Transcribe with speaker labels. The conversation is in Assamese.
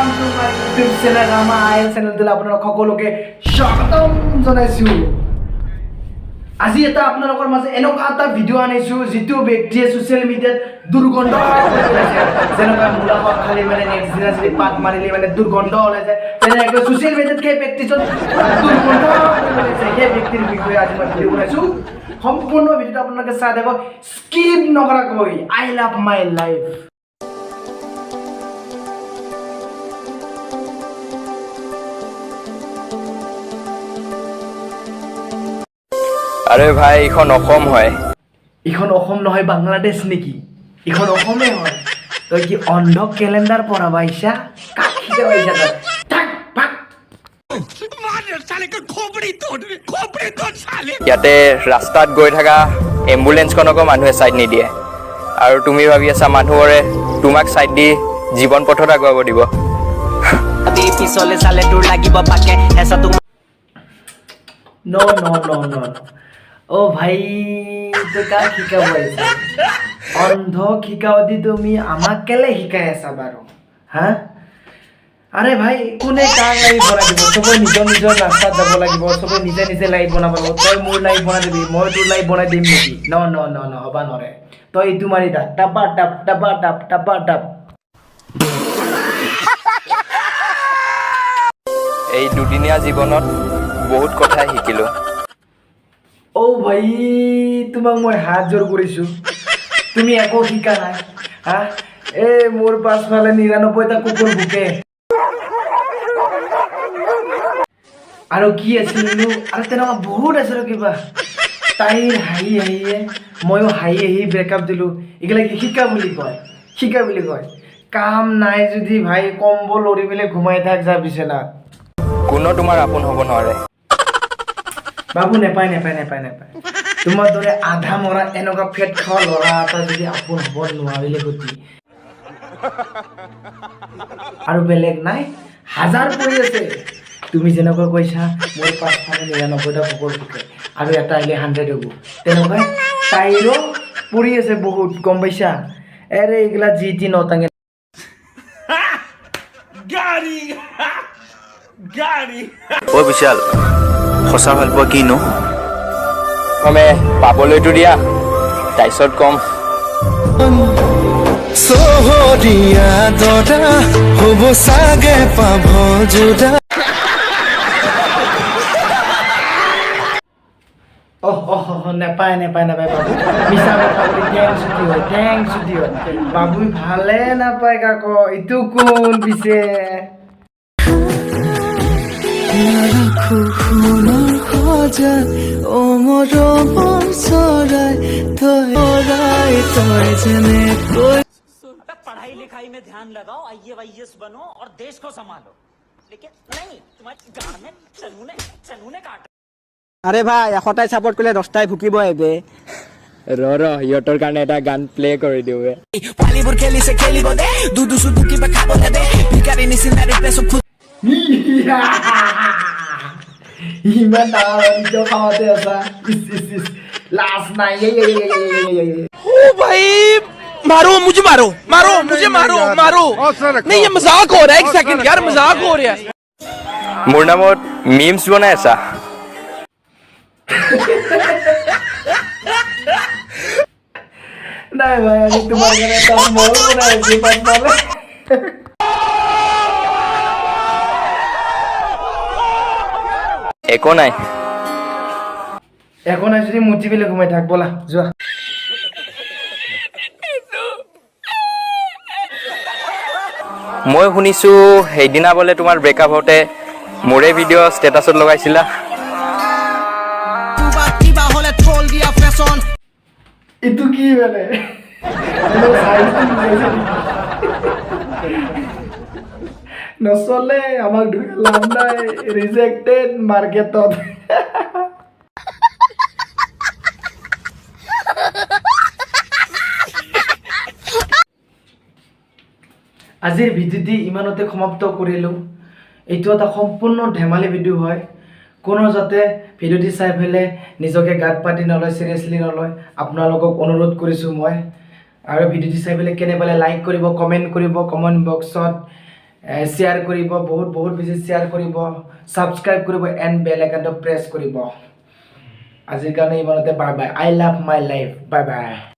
Speaker 1: welcome to my YouTube channel Rama ILML channel to আপোনালোক সকলোকে স্বাগতম জনাইছো আজি এটা আপোনালোকৰ মাজে এনেকুৱা এটা ভিডিও আনিছো যিটো ব্যক্তিয়ে সোশ্যাল মিডিয়াত দুৰ্গন্ধ যেনেকুৱা মুলাকক খালি মানে নেক্সট দিনা যদি পাত মাৰিলে মানে দুৰ্গন্ধ ওলাই যায় তেনেকৈ সোশ্যাল মিডিয়াত সেই ব্যক্তিজন দুৰ্গন্ধ ওলাই যায় সেই ব্যক্তিৰ বিষয়ে আজি মই ভিডিও বনাইছো সম্পূৰ্ণ ভিডিওটো আপোনালোকে চাই দেখক স্কিপ নকৰাকৈ আই লাভ মাই লাইফ
Speaker 2: अरे भाई इखन অসম হয়
Speaker 1: ইখন অসম নহয় বাংলাদেশ নেকি ইখন অসমে হয় তই কি অন্ধ ক্যালেন্ডার পড়া বাইসা কাকিতে বাইসা টাক পাক
Speaker 2: ইয়াতে ৰাস্তাত গৈ থকা এম্বুলেন্সখনকো মানুহে সাইড নিদিয়ে আৰু তুমি ভাবি আছা মানুহৰে তোমাক সাইড দি জীৱন পথত আগুৱাব দিব
Speaker 3: পিছলে চালে তোৰ লাগিব পাকে হেসা তুমি
Speaker 1: नो नो नो नो ओ भाई तो का शिकाव ऐसा अंध शिकाव दी तुम्ही आम्हा केले शिकाय आसा बारो हा अरे भाई कोने का लाइफ बना দিব সবে নিজৰ নিজৰ ৰাস্তা যাব লাগিব সবে নিজে নিজে লাইফ বনাব লাগিব তই মোৰ লাইফ বনাই দিবি মই তোৰ লাইফ বনাই দিম নেকি নো নো নো নো হবা নৰে তই ইটো মাৰি দা টাপা টাপ টাপা টাপ টাপা টাপ
Speaker 2: এই দুদিনীয়া জীৱনত বহুত কথা শিকিলো
Speaker 1: ओ भाई তোমাক মই হাত জোৰ কৰিছো তুমি একো শিকা নাই হা এ মোৰ পাছফালে 99টা কুকুৰ ভুকে আৰু কি আছিল আৰু তেনেকুৱা বহুত আছে কিবা তাইৰ হাই হাইয়ে ময়ো হাই হাই ব্ৰেকআপ দিলো এগুলা কি শিকা বুলি কয় কাম নাই যদি ভাই কম্বল লৰি মেলে ঘুমাই থাক যা বিছনাত
Speaker 2: কোনো তোমাৰ আপোন হ'ব নোৱাৰে
Speaker 1: বাবু নেপায় তোমাৰ দৰে আধা মৰা এনেকুৱা ফেট খাওয়া লৰা এটা যদি আপোন হ'ব নোৱাৰিলে গতি আৰু বেলেগ নাই হাজাৰ পৰি আছে তুমি যেনেকৈ কৈছা মোৰ পাছফালে 99টা কুকুৰ ভুকে আৰু এটা আহিলে 100 হ'ব তেনেকৈ তাইৰো পৰি আছে বহুত গম পাইছা এৰে এইগিলা জিটি নটাঙে গাড়ী
Speaker 2: ও বিশাল সঁচা ভাল পোৱা কিনো আমি পাবলৈতো দিয়া তাৰপিছত কম
Speaker 4: সোহৰিয়া দৰা হ'ব চাগে পাভ জুদা
Speaker 1: নেপায় বাবু মিছা কথা বুলি টেং ছুটি হয় বাবু ভালে নাপায় কাক ইটো কোন পিছে
Speaker 3: पढ़ाई लिखाई में ध्यान लगाओ आईएएस बनो और देश को संभालो लेकिन नहीं तुम्हारी गांड में चनूने काट
Speaker 5: আরে ভাই এশটাই সাপোর্ট করলে 10টাই ভুকিব এবে
Speaker 2: ৰ সিহঁতৰ কাৰণে এটা গান প্লে কৰি দিওঁ
Speaker 3: ভলিবল খেলিছে খেলিব দে দুদু সুদু কিবা খাব দে ভিকাৰী নিচিনা ৰিপ্লেছ
Speaker 1: ইমান ডাঙৰ ভিডিঅ' খাওঁতে আছা লাজ নাই
Speaker 6: ओ भाई मारो मुझे मारो नहीं ये मजाक हो रहा है एक सेकंड यार मजाक हो रहा है
Speaker 2: মোৰ নামত মিমছ বনাই আছা
Speaker 1: নাই ভাই আমি তোমাৰ কাৰণে এটা ময়ো বনাইছো পাছফালে
Speaker 2: একো নাই
Speaker 1: যদি মুঠি পেলে ঘুমাই থাক বলা যোৱা
Speaker 2: মই শুনিছো সেইদিনা বোলে তোমাৰ ব্ৰেকআপ হওঁতে মোৰে ভিডিঅ' ষ্টেটাছত লগাইছিলা
Speaker 1: ইটো কি মানে নচলে আমাক লাভ নাই ৰিজেক্টেড মাৰ্কেটত আজিৰ ভিডিঅ'টি ইমানতে সমাপ্ত কৰিলোঁ এইটো এটা সম্পূৰ্ণ ধেমালি ভিডিঅ' হয় কোনো যাতে ভিডিঅ'টি চাই ফেলে নিজকে গাত পাতি নলয় সিৰিয়াসলি নলয় আপোনালোকক অনুৰোধ কৰিছোঁ মই আৰু ভিডিঅ'টি চাই ফেলে কেনে পালে লাইক কৰিব কমেন্ট কৰিব কমেন্ট বক্সত শ্বেয়াৰ কৰিব বহুত বহুত বেছি শ্বেয়াৰ কৰিব ছাবস্ক্ৰাইব কৰিব এণ্ড বেল আইকনটো প্ৰেছ কৰিব আজিৰ কাৰণে ইমানতে bye bye I love my life bye bye